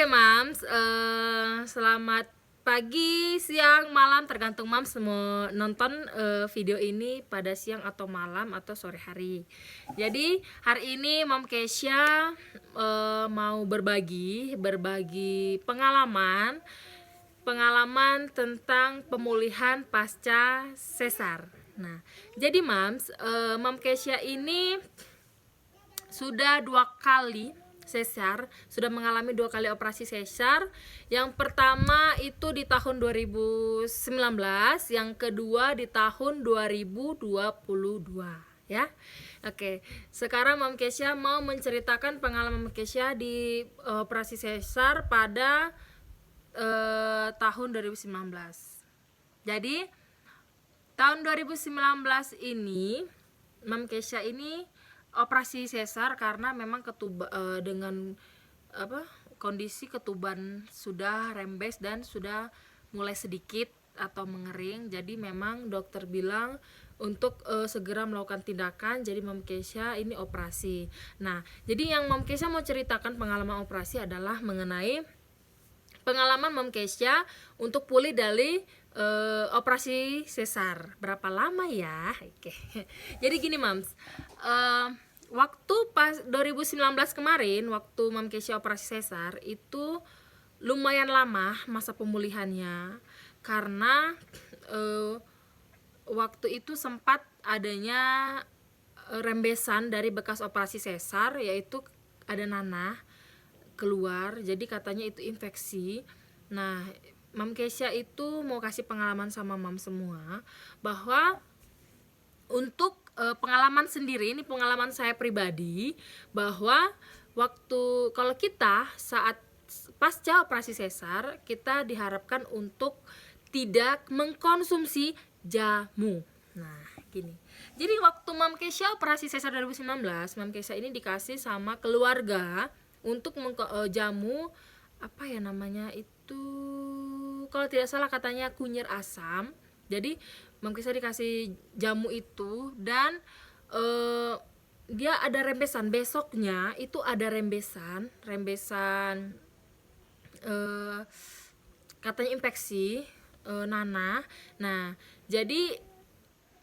Mams, selamat pagi, siang, malam, tergantung Mams mau nonton video ini pada siang atau malam atau sore hari. Jadi hari ini Mom Kesha mau berbagi pengalaman tentang pemulihan pasca sesar. Nah, jadi Mams, Mom Kesha ini sudah 2 kali sesar, sudah mengalami 2 kali operasi sesar. Yang pertama itu di tahun 2019, yang kedua di tahun 2022 ya. Oke, sekarang Mom Kesha mau menceritakan pengalaman Mom Kesha di operasi sesar pada tahun 2019. Jadi tahun 2019 ini Mom Kesha ini operasi sesar karena memang dengan kondisi ketuban sudah rembes dan sudah mulai sedikit atau mengering. Jadi memang dokter bilang untuk segera melakukan tindakan. Jadi Mom Kesha ini operasi. Nah, jadi yang Mom Kesha mau ceritakan pengalaman operasi adalah mengenai pengalaman Mom Kesha untuk pulih dari operasi sesar. Berapa lama ya? Oke. Jadi gini Mams, waktu pas 2019 kemarin, waktu Mom Kesha operasi sesar itu lumayan lama masa pemulihannya, karena waktu itu sempat adanya rembesan dari bekas operasi sesar, yaitu ada nanah keluar, jadi katanya itu infeksi. Nah, Mom Kesha itu mau kasih pengalaman sama Mam semua bahwa untuk pengalaman sendiri, ini pengalaman saya pribadi, bahwa waktu kalau kita saat pasca operasi sesar, kita diharapkan untuk tidak mengkonsumsi jamu. Nah, gini. Jadi waktu Mom Kesha operasi sesar 2019, Mom Kesha ini dikasih sama keluarga untuk jamu apa ya namanya itu, kalau tidak salah katanya kunyit asam. Jadi Mom Kesha dikasih jamu itu dan dia ada rembesan, besoknya itu ada rembesan katanya infeksi nanah. Nah, jadi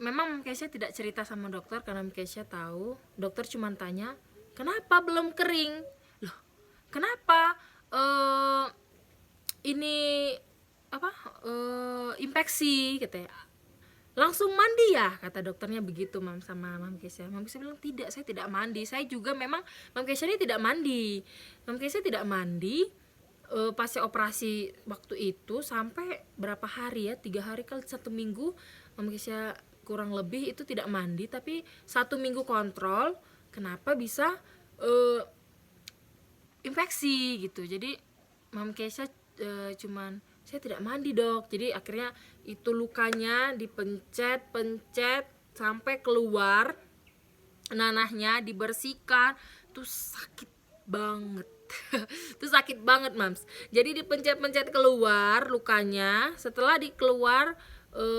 memang Mom Kesha tidak cerita sama dokter karena Mom Kesha tahu. Dokter cuma tanya, kenapa belum kering? Loh, kenapa ini infeksi gitu ya, langsung mandi ya, kata dokternya begitu sama Mom Kesha. Mom Kesha bilang tidak, saya tidak mandi. Saya juga memang Mom Kesha ini tidak mandi. Mom Kesha tidak mandi pasca operasi waktu itu sampai berapa hari ya, 3 hari kali 1 minggu Mom Kesha kurang lebih itu tidak mandi. Tapi 1 minggu kontrol, kenapa bisa infeksi gitu. Jadi Mom Kesha cuman, saya tidak mandi dok. Jadi akhirnya itu lukanya dipencet sampai keluar nanahnya, dibersihkan. Tuh sakit banget. Tuh sakit banget Mams. Jadi dipencet keluar lukanya. Setelah dikeluar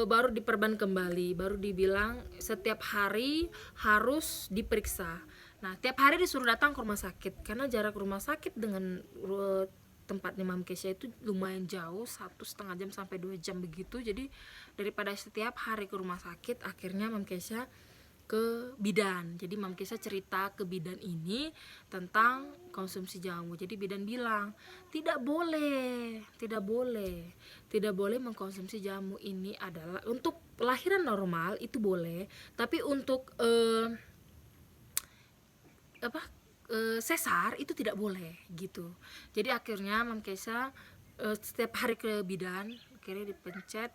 baru diperban kembali, baru dibilang setiap hari harus diperiksa. Nah, tiap hari disuruh datang ke rumah sakit karena jarak rumah sakit dengan tempatnya Mom Kesha itu lumayan jauh, 1,5 jam sampai 2 jam begitu. Jadi daripada setiap hari ke rumah sakit, akhirnya Mom Kesha ke bidan. Jadi Mom Kesha cerita ke bidan ini tentang konsumsi jamu. Jadi bidan bilang tidak boleh mengkonsumsi jamu. Ini adalah untuk lahiran normal itu boleh, tapi untuk sesar itu tidak boleh gitu. Jadi akhirnya Mom Kesha setiap hari ke bidan, akhirnya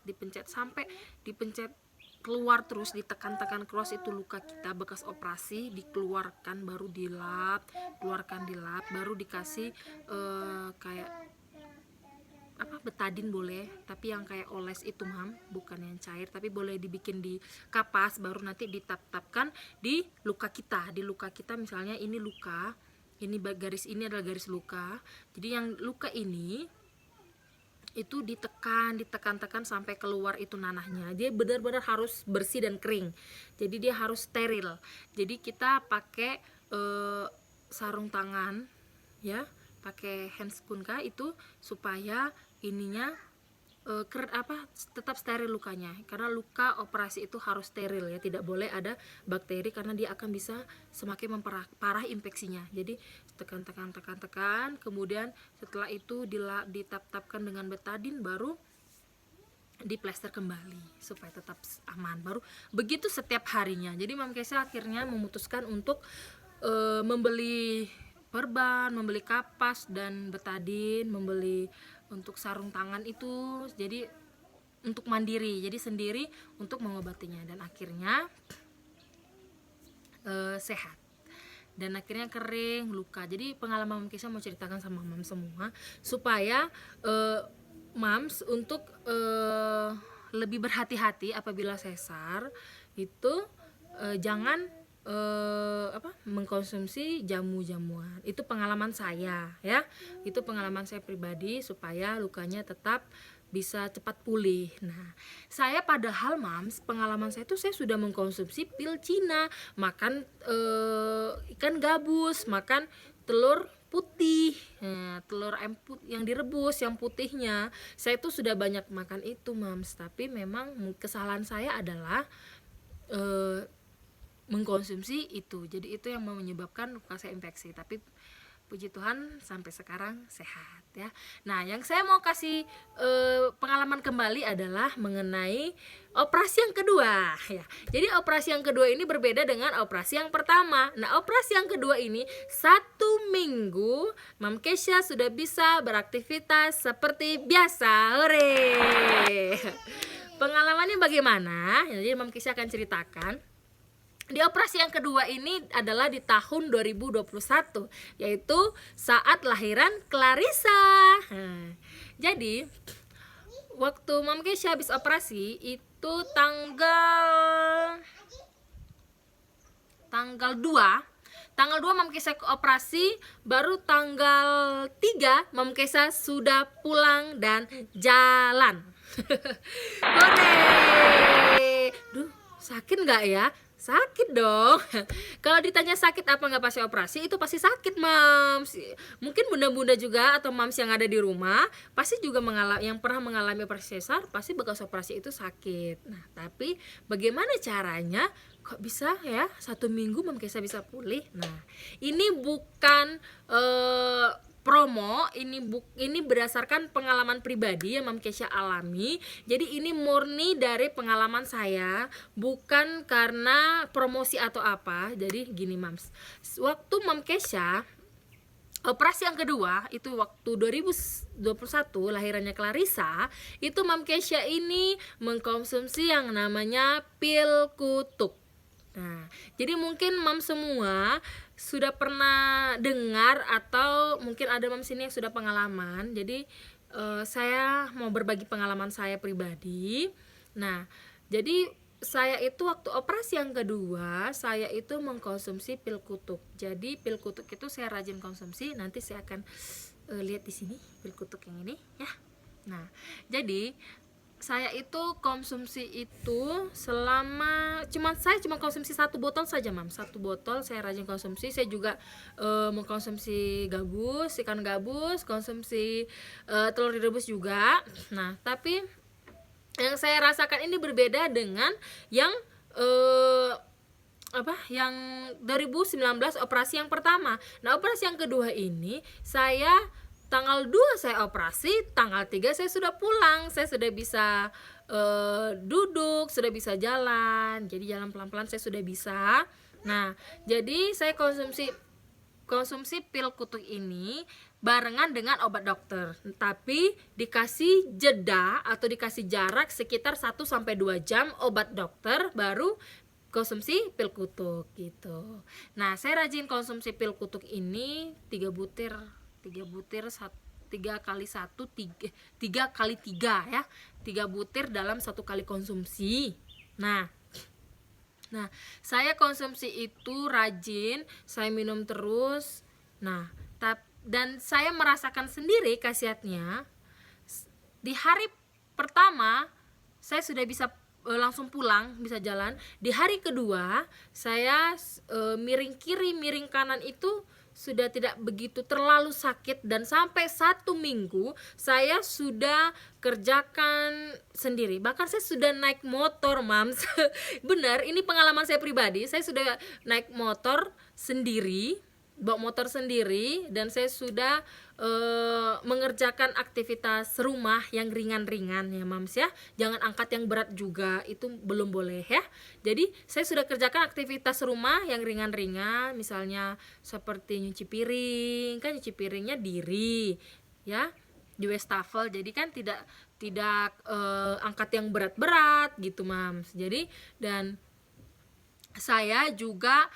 dipencet sampai dipencet keluar terus, ditekan keluar itu luka kita bekas operasi, dikeluarkan, baru dilap, baru dikasih kayak betadin boleh, tapi yang kayak oles itu Mam, bukan yang cair, tapi boleh dibikin di kapas, baru nanti ditap-tapkan di luka kita. Di luka kita misalnya ini luka, ini garis ini adalah garis luka. Jadi yang luka ini itu ditekan sampai keluar itu nanahnya. Dia benar-benar harus bersih dan kering. Jadi dia harus steril. Jadi kita pakai sarung tangan ya, pakai handscoon kah itu supaya ininya tetap steril lukanya, karena luka operasi itu harus steril ya, tidak boleh ada bakteri karena dia akan bisa semakin memperparah infeksinya. Jadi tekan, kemudian setelah itu ditap-tapkan dengan betadin, baru diplester kembali supaya tetap aman. Baru begitu setiap harinya. Jadi Mam Kesha akhirnya memutuskan untuk membeli perban, membeli kapas dan betadin, membeli untuk sarung tangan itu, jadi untuk mandiri, jadi sendiri untuk mengobatinya, dan akhirnya sehat, dan akhirnya kering luka. Jadi pengalaman Mam Kesha mau ceritakan sama Mam semua supaya Mams untuk lebih berhati-hati apabila sesar itu jangan mengkonsumsi jamu-jamuan. Itu pengalaman saya ya, itu pengalaman saya pribadi supaya lukanya tetap bisa cepat pulih. Nah, saya padahal Mams, pengalaman saya itu saya sudah mengkonsumsi pil Cina, makan ikan gabus, makan telur putih, telur ayam yang direbus yang putihnya. Saya itu sudah banyak makan itu Mams, tapi memang kesalahan saya adalah mengkonsumsi itu. Jadi itu yang menyebabkan luka saya infeksi. Tapi puji Tuhan sampai sekarang sehat ya. Nah, yang saya mau kasih pengalaman kembali adalah mengenai operasi yang kedua ya. Jadi operasi yang kedua ini berbeda dengan operasi yang pertama. Nah, operasi yang kedua ini 1 minggu Mam Kesha sudah bisa beraktivitas seperti biasa. Hore. Pengalamannya bagaimana? Jadi Mam Kesha akan ceritakan. Di operasi yang kedua ini adalah di tahun 2021, yaitu saat lahiran Clarissa. Jadi waktu Mam Kesha habis operasi itu tanggal 2 Mam Kesha ke operasi, baru tanggal 3 Mam Kesha sudah pulang dan jalan. Hore! Duh, sakit nggak ya? Sakit dong. Kalau ditanya sakit apa nggak pas operasi, itu pasti sakit Mams. Mungkin bunda-bunda juga atau Mams yang ada di rumah pasti juga yang pernah mengalami operasi sesar pasti bekas operasi itu sakit. Nah, tapi bagaimana caranya kok bisa ya 1 minggu Mam Kesha bisa pulih? Nah, ini bukan promo, ini berdasarkan pengalaman pribadi yang Mam Kesha alami. Jadi ini murni dari pengalaman saya, bukan karena promosi atau apa. Jadi gini Mams, waktu Mam Kesha operasi yang kedua itu waktu 2021 lahirannya Clarissa, itu Mam Kesha ini mengkonsumsi yang namanya pil kutuk. Nah, jadi mungkin Mam semua sudah pernah dengar atau mungkin ada Mam sini yang sudah pengalaman. Jadi saya mau berbagi pengalaman saya pribadi. Nah, jadi saya itu waktu operasi yang kedua saya itu mengkonsumsi pil kutuk. Jadi pil kutuk itu saya rajin konsumsi. Nanti saya akan lihat di sini pil kutuk yang ini ya. Nah, jadi saya itu konsumsi itu selama saya cuma konsumsi 1 botol saja Mam, 1 botol saya rajin konsumsi. Saya juga mengkonsumsi gabus, ikan gabus, konsumsi telur direbus juga. Nah, tapi yang saya rasakan ini berbeda dengan yang yang 2019 operasi yang pertama. Nah, operasi yang kedua ini saya tanggal 2 saya operasi, tanggal 3 saya sudah pulang. Saya sudah bisa duduk, sudah bisa jalan. Jadi jalan pelan-pelan saya sudah bisa. Nah, jadi saya konsumsi pil kutuk ini barengan dengan obat dokter. Tapi dikasih jeda atau dikasih jarak sekitar 1-2 jam obat dokter, baru konsumsi pil kutuk gitu. Nah, saya rajin konsumsi pil kutuk ini 3 butir 3 kali 3 ya, 3 butir dalam 1 kali konsumsi. Nah, saya konsumsi itu rajin, saya minum terus. Nah, dan saya merasakan sendiri khasiatnya. Di hari pertama saya sudah bisa langsung pulang, bisa jalan. Di hari kedua saya miring kiri, miring kanan itu sudah tidak begitu terlalu sakit, dan sampai 1 minggu saya sudah kerjakan sendiri. Bahkan saya sudah naik motor, Mams. Benar, ini pengalaman saya pribadi. Saya sudah naik motor sendiri, bawa motor sendiri, dan saya sudah mengerjakan aktivitas rumah yang ringan-ringan ya, Mams ya. Jangan angkat yang berat juga, itu belum boleh ya. Jadi saya sudah kerjakan aktivitas rumah yang ringan-ringan, misalnya seperti nyuci piring. Kan nyuci piringnya diri ya, di wastafel, jadi kan tidak angkat yang berat-berat gitu, Mams. Jadi, dan saya juga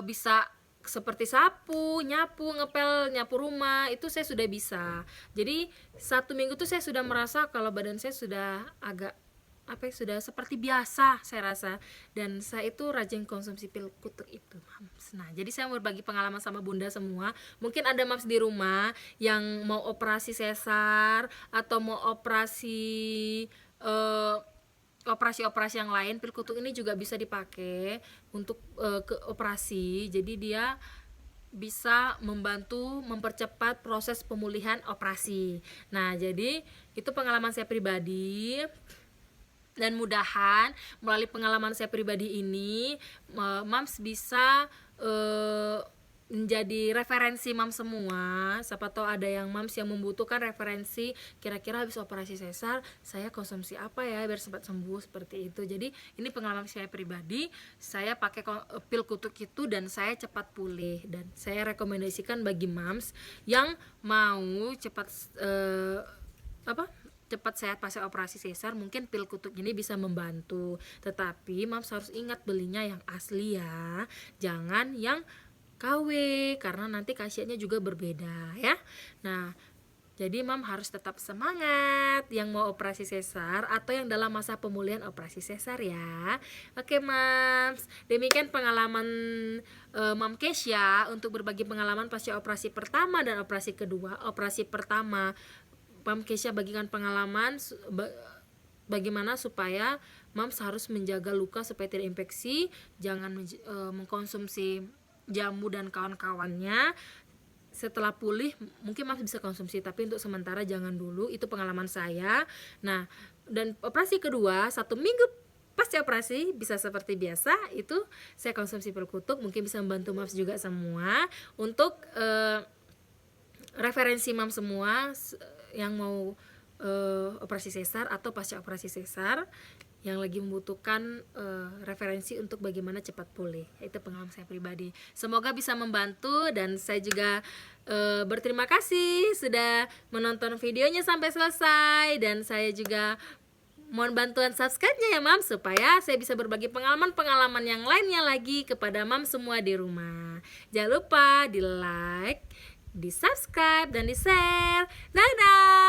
bisa seperti sapu, nyapu, ngepel, nyapu rumah, itu saya sudah bisa. Jadi 1 minggu tuh saya sudah merasa kalau badan saya sudah agak sudah seperti biasa saya rasa, dan saya itu rajin konsumsi pil kutuk itu, Mams. Nah, jadi saya mau berbagi pengalaman sama bunda semua. Mungkin ada Mams di rumah yang mau operasi sesar atau mau operasi operasi yang lain. Pil kutuk ini juga bisa dipakai untuk ke operasi. Jadi dia bisa membantu mempercepat proses pemulihan operasi. Nah, jadi itu pengalaman saya pribadi, dan mudahan melalui pengalaman saya pribadi ini Mams bisa menjadi referensi Mams semua. Siapa tahu ada yang Mams yang membutuhkan referensi, kira-kira habis operasi sesar saya konsumsi apa ya biar cepat sembuh, seperti itu. Jadi ini pengalaman saya pribadi, saya pakai pil kutuk itu dan saya cepat pulih, dan saya rekomendasikan bagi Mams yang mau cepat cepat sehat pasca operasi sesar, mungkin pil kutuk ini bisa membantu. Tetapi Mams harus ingat belinya yang asli ya, jangan yang KW, karena nanti khasiatnya juga berbeda ya. Nah, jadi Mam harus tetap semangat yang mau operasi sesar atau yang dalam masa pemulihan operasi sesar ya. Oke Mams, demikian pengalaman Mam Kesha untuk berbagi pengalaman pasca operasi pertama dan operasi kedua. Operasi pertama, Mam Kesha bagikan pengalaman bagaimana supaya Mams harus menjaga luka supaya tidak infeksi, jangan mengkonsumsi jamu dan kawan-kawannya. Setelah pulih mungkin Mams bisa konsumsi, tapi untuk sementara jangan dulu. Itu pengalaman saya. Nah, dan operasi kedua, 1 minggu pasca operasi bisa seperti biasa, itu saya konsumsi pil kutuk. Mungkin bisa membantu Mams juga semua. Untuk referensi Mams semua yang mau operasi sesar atau pasca operasi sesar, yang lagi membutuhkan referensi untuk bagaimana cepat pulih. Itu pengalaman saya pribadi. Semoga bisa membantu, dan saya juga berterima kasih sudah menonton videonya sampai selesai, dan saya juga mohon bantuan subscribe-nya ya Mams, supaya saya bisa berbagi pengalaman-pengalaman yang lainnya lagi kepada Mams semua di rumah. Jangan lupa di like, di subscribe, dan di share. Dadah!